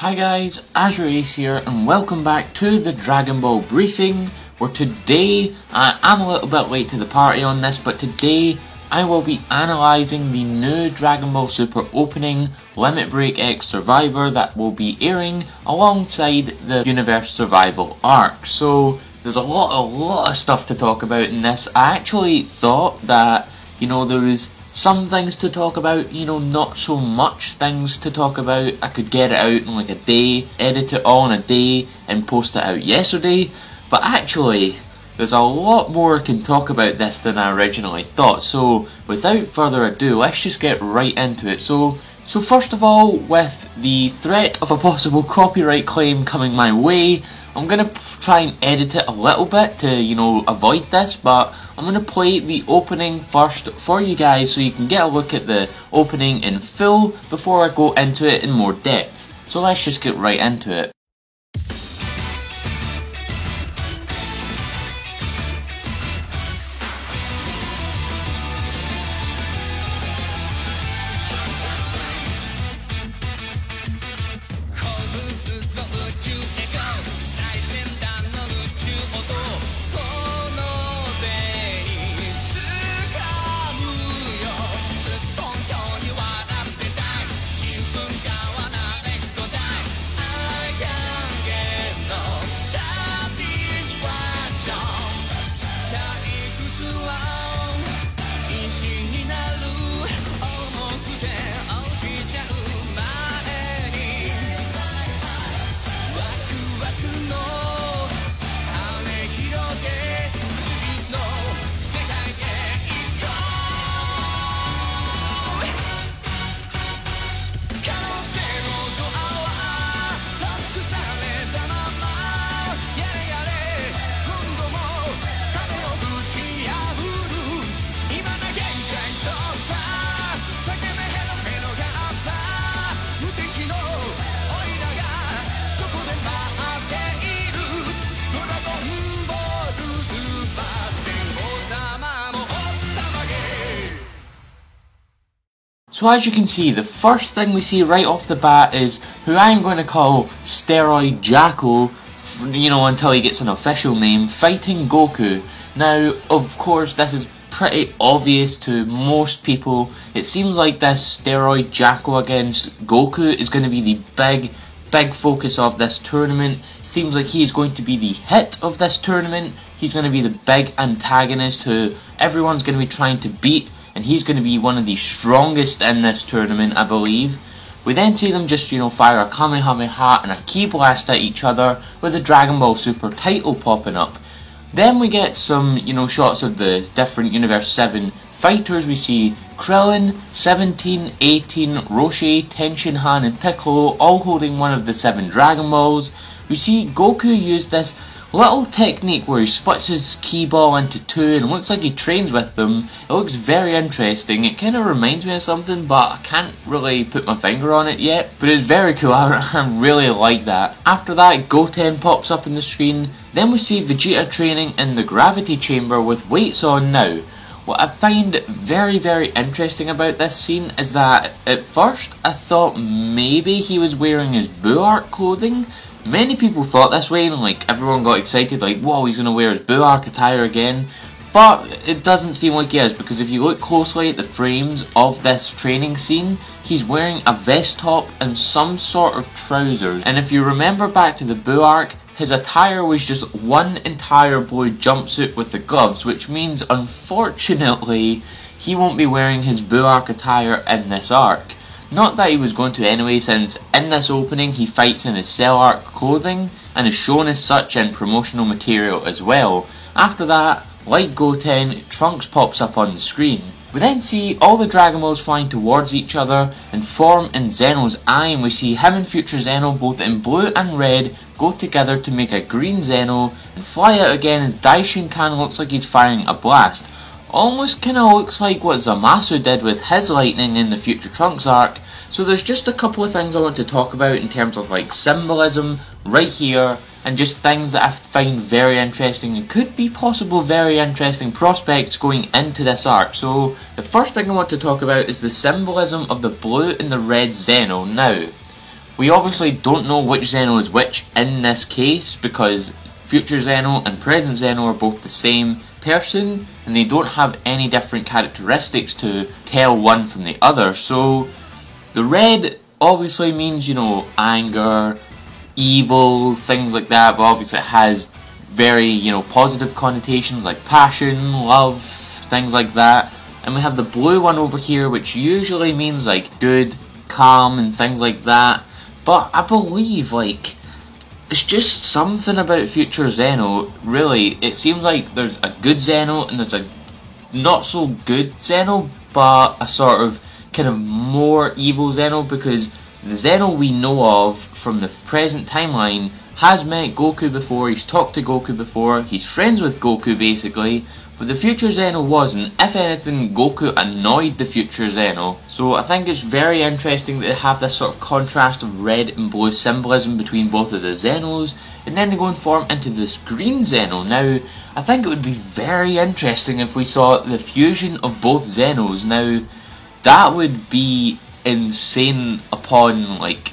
Hi guys, Azure Ace here and welcome back to the Dragon Ball briefing, where today, I'm a little bit late to the party on this, but today I will be analysing the new Dragon Ball Super opening, Limit Break X Survivor, that will be airing alongside the Universe Survival arc. So there's a lot of stuff to talk about in this. I actually thought that, there was some things to talk about, not so much things to talk about. I could get it out in like a day, edit it all in a day, and post it out yesterday. But actually, there's a lot more I can talk about this than I originally thought. So, without further ado, let's just get right into it. So first of all, with the threat of a possible copyright claim coming my way, I'm going to try and edit it a little bit to, avoid this, but I'm going to play the opening first for you guys so you can get a look at the opening in full before I go into it in more depth. So let's just get right into it. So as you can see, the first thing we see right off the bat is who I'm going to call Steroid Jacko, until he gets an official name, fighting Goku. Now, of course, this is pretty obvious to most people. It seems like this Steroid Jacko against Goku is going to be the big focus of this tournament. Seems like he's going to be the hit of this tournament. He's going to be the big antagonist who everyone's going to be trying to beat. And he's going to be one of the strongest in this tournament, I believe. We then see them just, fire a Kamehameha and a Ki Blast at each other with the Dragon Ball Super title popping up. Then we get some, shots of the different Universe 7 fighters. We see Krillin, 17, 18, Roshi, Tenshinhan and Piccolo all holding one of the 7 Dragon Balls. We see Goku use this little technique where he splits his Ki Ball into 2 and looks like he trains with them. It looks very interesting. It kind of reminds me of something, but I can't really put my finger on it yet. But it's very cool. I really like that. After that, Goten pops up on the screen. Then we see Vegeta training in the gravity chamber with weights on now. What I find very interesting about this scene is that at first I thought maybe he was wearing his Buu Arc clothing. Many people thought this way, and everyone got excited, whoa, he's going to wear his Buu Arc attire again. But it doesn't seem like he is, because if you look closely at the frames of this training scene, he's wearing a vest top and some sort of trousers. And if you remember back to the Buu Arc, his attire was just one entire blue jumpsuit with the gloves, which means unfortunately he won't be wearing his Buu Arc attire in this arc. Not that he was going to anyway, since in this opening he fights in his Cell Arc clothing and is shown as such in promotional material as well. After that, like Goten, Trunks pops up on the screen. We then see all the Dragon Balls flying towards each other and form in Zeno's eye, and we see him and Future Zeno both in blue and red go together to make a green Zeno and fly out again as Daishinkan looks like he's firing a blast. Almost kinda looks like what Zamasu did with his lightning in the Future Trunks arc. So there's just a couple of things I want to talk about in terms of symbolism right here, and just things that I find very interesting and could be possible very interesting prospects going into this arc. So the first thing I want to talk about is the symbolism of the blue and the red Zeno. Now, We obviously don't know which Zeno is which in this case, because future Zeno and present Zeno are both the same person, and they don't have any different characteristics to tell one from the other. So the red obviously means, you know, anger, evil, things like that, but obviously it has very, you know, positive connotations like passion, love, things like that. And we have the blue one over here, which usually means like good, calm, and things like that. But I believe, like, it's just something about future Zeno. Really, it seems like there's a good Zeno and there's a not so good Zeno, but a sort of kind of more evil Zeno, because the Zeno we know of from the present timeline has met Goku before, he's talked to Goku before, he's friends with Goku basically, but the future Zeno wasn't. If anything, Goku annoyed the future Zeno. So I think it's very interesting that they have this sort of contrast of red and blue symbolism between both of the Zenos, and then they go and form into this green Zeno. Now, I think it would be very interesting if we saw the fusion of both Zenos. Now, that would be insane upon, like,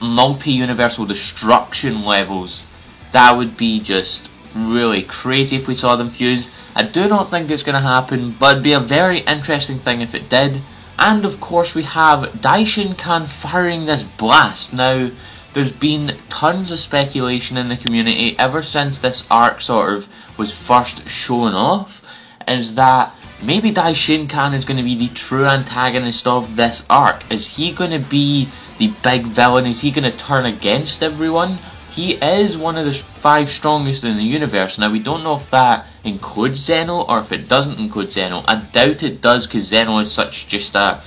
multi-universal destruction levels. That would be just really crazy if we saw them fuse. I do not think it's going to happen, but it'd be a very interesting thing if it did. And of course we have Daishinkan firing this blast. Now, there's been tons of speculation in the community ever since this arc sort of was first shown off, is that maybe Daishinkan is going to be the true antagonist of this arc. Is he going to be the big villain? Is he going to turn against everyone? He is one of the 5 strongest in the universe. Now, we don't know if that includes Zeno or if it doesn't include Zeno. I doubt it does, because Zeno is such just a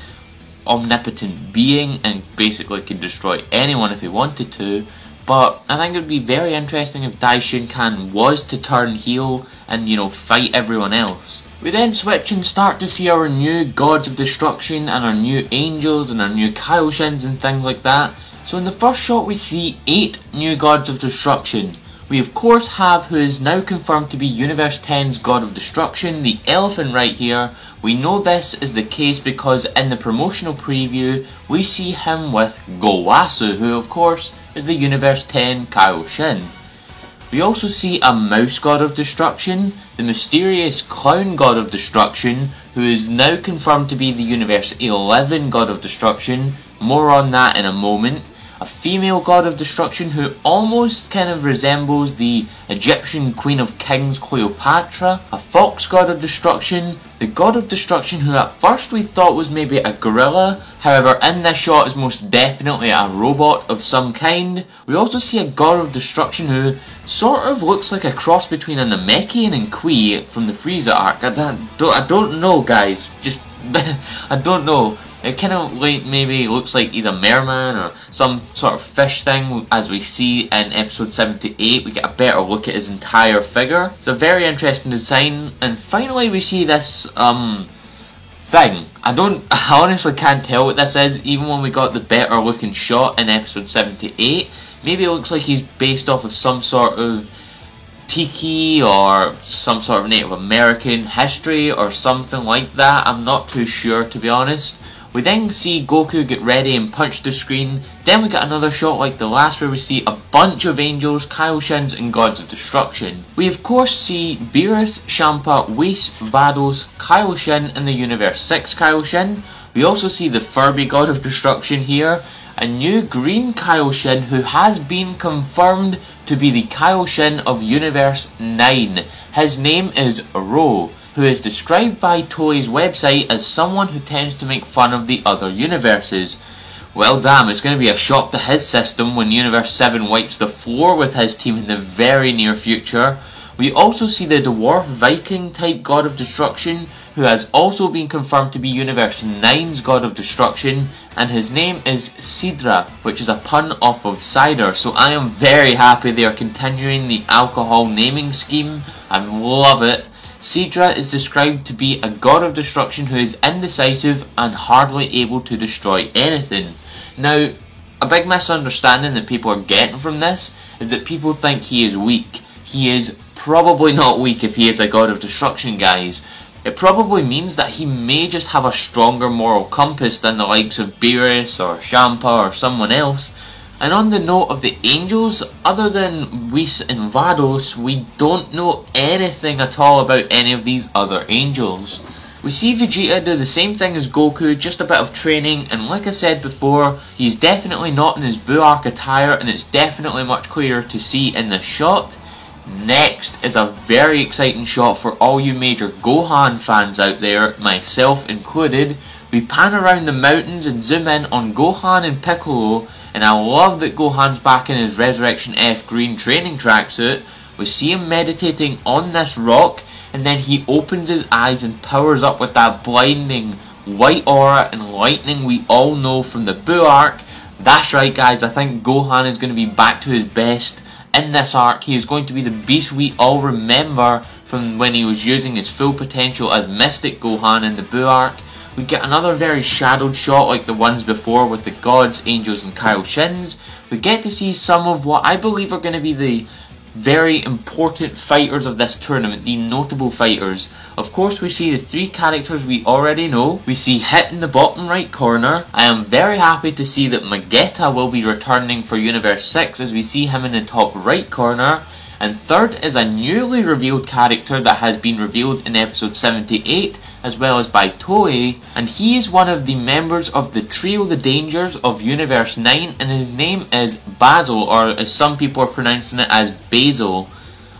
omnipotent being and basically can destroy anyone if he wanted to. But I think it would be very interesting if Daishinkan was to turn heel and, you know, fight everyone else. We then switch and start to see our new Gods of Destruction and our new Angels and our new Kaioshins and things like that. So in the first shot we see 8 new Gods of Destruction. We of course have who is now confirmed to be Universe 10's God of Destruction, the elephant right here. We know this is the case because in the promotional preview we see him with Gowasu, who of course is the Universe 10 Kaioshin. We also see a Mouse God of Destruction, the mysterious Clown God of Destruction, who is now confirmed to be the Universe 11 God of Destruction. More on that in a moment. A female God of Destruction who almost kind of resembles the Egyptian Queen of Kings Cleopatra. A Fox God of Destruction. The God of Destruction who at first we thought was maybe a gorilla, however in this shot is most definitely a robot of some kind. We also see a God of Destruction who sort of looks like a cross between a Namekian and Kui from the Frieza arc. I don't know, guys, just I don't know. It kind of like maybe looks like he's a merman or some sort of fish thing, as we see in episode 78. We get a better look at his entire figure. It's a very interesting design. And finally we see this thing. I honestly can't tell what this is, even when we got the better looking shot in episode 78. Maybe it looks like he's based off of some sort of tiki or some sort of Native American history or something like that. I'm not too sure, to be honest. We then see Goku get ready and punch the screen. Then we get another shot like the last where we see a bunch of angels, Kaioshins and Gods of Destruction. We of course see Beerus, Champa, Whis, Vados, Kaioshin and the Universe 6 Kaioshin. We also see the Furby God of Destruction here. A new green Kaioshin who has been confirmed to be the Kaioshin of Universe 9. His name is Ro, who is described by Toei's website as someone who tends to make fun of the other universes. Well damn, it's going to be a shock to his system when Universe 7 wipes the floor with his team in the very near future. We also see the Dwarf Viking type God of Destruction, who has also been confirmed to be Universe 9's God of Destruction, and his name is Sidra, which is a pun off of cider, so I am very happy they are continuing the alcohol naming scheme. I love it. Sidra is described to be a God of Destruction who is indecisive and hardly able to destroy anything. Now, a big misunderstanding that people are getting from this is that people think he is weak. He is probably not weak if he is a God of Destruction, guys. It probably means that he may just have a stronger moral compass than the likes of Beerus or Champa or someone else. And on the note of the Angels, other than Whis and Vados, we don't know anything at all about any of these other Angels. We see Vegeta do the same thing as Goku, just a bit of training, and like I said before, he's definitely not in his Buu arc attire, and it's definitely much clearer to see in this shot. Next is a very exciting shot for all you major Gohan fans out there, myself included. We pan around the mountains and zoom in on Gohan and Piccolo, and I love that Gohan's back in his Resurrection F green training tracksuit. We see him meditating on this rock, and then he opens his eyes and powers up with that blinding white aura and lightning we all know from the Buu arc. That's right guys, I think Gohan is going to be back to his best in this arc. He is going to be the beast we all remember from when he was using his full potential as Mystic Gohan in the Buu arc. We get another very shadowed shot like the ones before with the gods, angels and Kaioshins. We get to see some of what I believe are going to be the very important fighters of this tournament, the notable fighters. Of course we see the three characters we already know. We see Hit in the bottom right corner. I am very happy to see that Magetta will be returning for Universe 6 as we see him in the top right corner. And third is a newly revealed character that has been revealed in episode 78 as well as by Toei, and he is one of the members of the Trio The Dangers of Universe 9, and his name is Basil, or as some people are pronouncing it as Basil,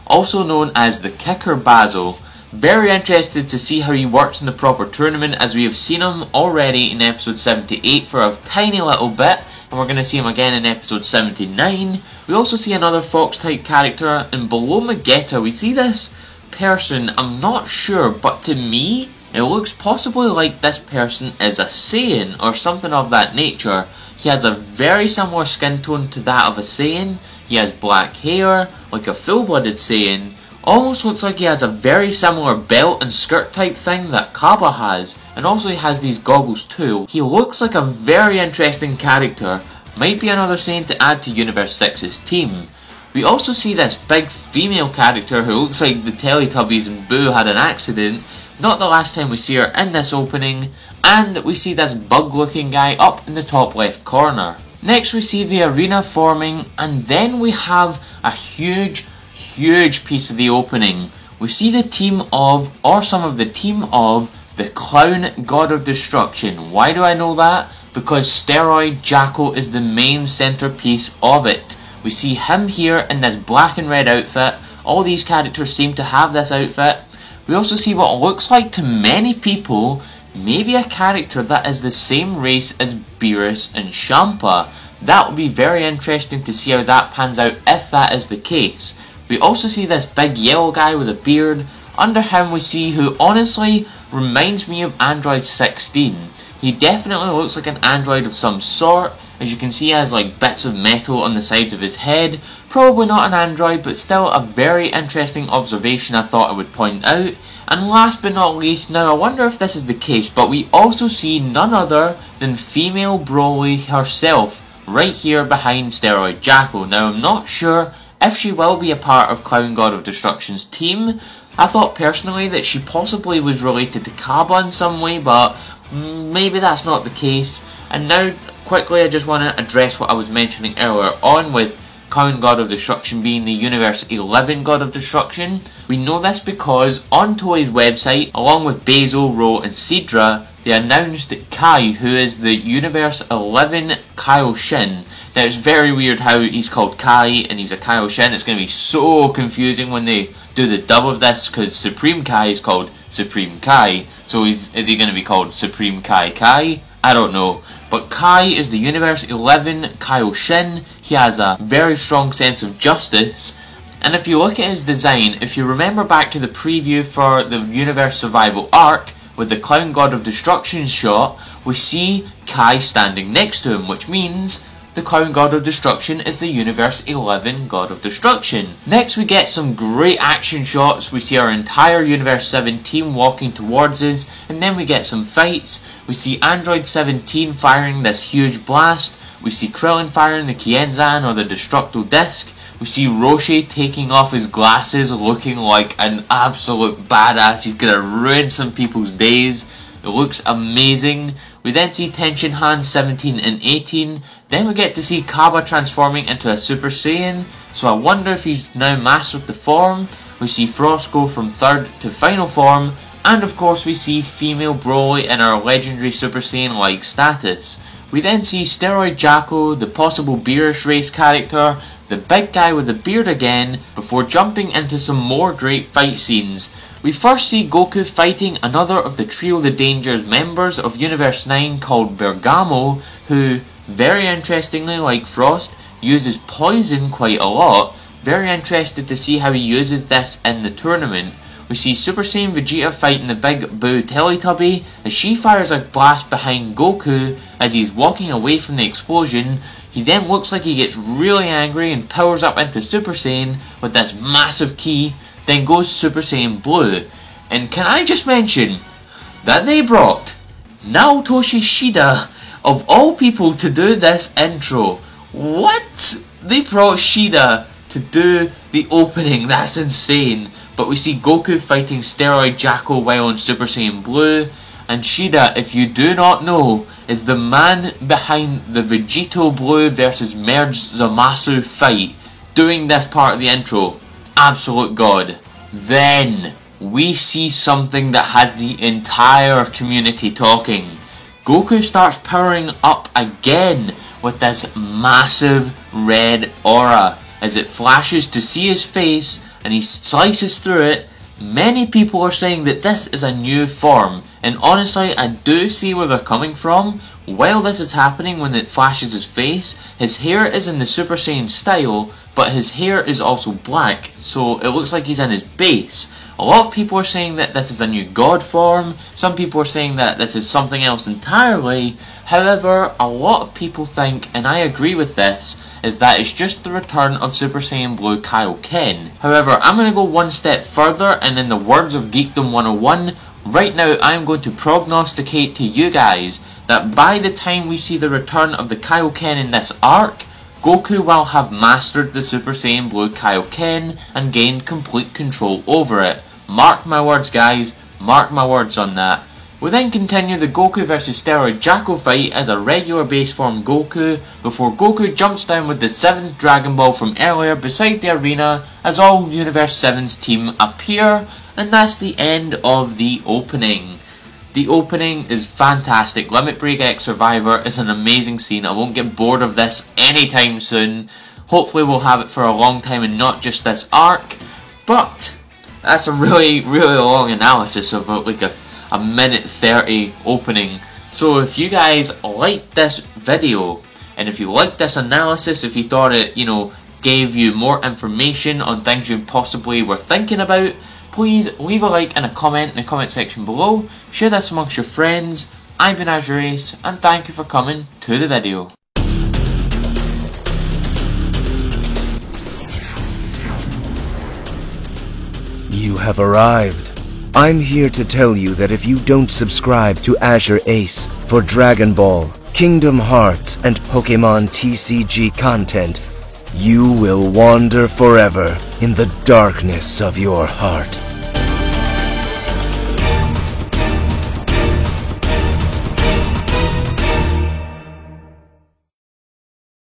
also known as the Kicker Basil. Very interested to see how he works in the proper tournament, as we have seen him already in episode 78 for a tiny little bit, and we're going to see him again in episode 79. We also see another Fox type character, and below Magetta we see this person, I'm not sure, but to me it looks possibly like this person is a Saiyan or something of that nature. He has a very similar skin tone to that of a Saiyan. He has black hair, like a full-blooded Saiyan. Almost looks like he has a very similar belt and skirt type thing that Cabba has. And also he has these goggles too. He looks like a very interesting character. Might be another Saiyan to add to Universe 6's team. We also see this big female character who looks like the Teletubbies and Buu had an accident. Not the last time we see her in this opening, and we see this bug looking guy up in the top left corner. Next we see the arena forming, and then we have a huge piece of the opening. We see the team of, or some of the team of, the Clown God of Destruction. Why do I know that? Because Steroid Jacko is the main centerpiece of it. We see him here in this black and red outfit. All these characters seem to have this outfit. We also see what looks like to many people, maybe a character that is the same race as Beerus and Champa. That will be very interesting to see how that pans out if that is the case. We also see this big yellow guy with a beard. Under him we see who honestly reminds me of Android 16. He definitely looks like an android of some sort. As you can see, he has like bits of metal on the sides of his head. Probably not an android, but still a very interesting observation I thought I would point out. And last but not least, now I wonder if this is the case, but we also see none other than female Broly herself, right here behind Steroid Jacko. Now I'm not sure if she will be a part of Clown God of Destruction's team. I thought personally that she possibly was related to Cabba in some way, but maybe that's not the case. And now, quickly, I just want to address what I was mentioning earlier on with Clown God of Destruction being the Universe 11 God of Destruction. We know this because on Toei's website, along with Basil, Ro and Sidra, they announced Kai, who is the Universe 11 Kaioshin. Now it's very weird how he's called Kai and he's a Kaioshin. It's going to be so confusing when they do the dub of this, because Supreme Kai is called Supreme Kai. So is he going to be called Supreme Kai Kai? I don't know. But Kai is the Universe 11 Kaioshin. He has a very strong sense of justice. And if you look at his design, if you remember back to the preview for the Universe Survival arc, with the Clown God of Destruction shot, we see Kai standing next to him, which means the Clown God of Destruction is the Universe 11 God of Destruction. Next we get some great action shots. We see our entire Universe 7 team walking towards us, and then we get some fights. We see Android 17 firing this huge blast. We see Krillin firing the Kienzan or the Destructo Disc. We see Roshi taking off his glasses looking like an absolute badass. He's gonna ruin some people's days. It looks amazing. We then see Tenshinhan 17 and 18. Then we get to see Cabba transforming into a Super Saiyan, so I wonder if he's now mastered the form. We see Frost go from 3rd to final form, and of course we see female Broly in our legendary Super Saiyan-like status. We then see Steroid Jacko, the possible Beerus race character, the big guy with the beard again, before jumping into some more great fight scenes. We first see Goku fighting another of the Trio the Dangers members of Universe 9 called Bergamo, who, very interestingly like Frost, uses poison quite a lot. Very interested to see how he uses this in the tournament. We see Super Saiyan Vegeta fighting the Big Boo Teletubby as she fires a blast behind Goku as he's walking away from the explosion. He then looks like he gets really angry and powers up into Super Saiyan with this massive ki, then goes Super Saiyan Blue. And can I just mention that they brought Naotoshi Shida, of all people, to do this intro. What? They brought Shida to do the opening, that's insane. But we see Goku fighting Steroid Jacko while on Super Saiyan Blue, and Shida, if you do not know, is the man behind the Vegito Blue versus Merge Zamasu fight, doing this part of the intro. Absolute god. Then we see something that has the entire community talking. Goku starts powering up again with this massive red aura as it flashes to see his face and he slices through it. Many people are saying that this is a new form, and honestly I do see where they're coming from. While this is happening, when it flashes his face, his hair is in the Super Saiyan style, but his hair is also black, so it looks like he's in his base. A lot of people are saying that this is a new god form, some people are saying that this is something else entirely. However, a lot of people think, and I agree with this, is that it's just the return of Super Saiyan Blue Kaioken. However, I'm going to go one step further, and in the words of Geekdom 101, right now I'm going to prognosticate to you guys that by the time we see the return of the Kaioken in this arc, Goku will have mastered the Super Saiyan Blue Kaioken and gained complete control over it. Mark my words, guys, mark my words on that. We then continue the Goku vs Steroid Jacko fight as a regular base form Goku, before Goku jumps down with the 7th Dragon Ball from earlier beside the arena as all Universe 7's team appear, and that's the end of the opening. The opening is fantastic. Limit Break X Survivor is an amazing scene. I won't get bored of this anytime soon. Hopefully we'll have it for a long time and not just this arc, but that's a really long analysis of like a minute 30 opening. So if you guys liked this video, and if you liked this analysis, if you thought it, gave you more information on things you possibly were thinking about, please leave a like and a comment in the comment section below. Share this amongst your friends. I've been Azure Ace, and thank you for coming to the video. You have arrived. I'm here to tell you that if you don't subscribe to Azure Ace for Dragon Ball, Kingdom Hearts, and Pokemon TCG content, you will wander forever in the darkness of your heart.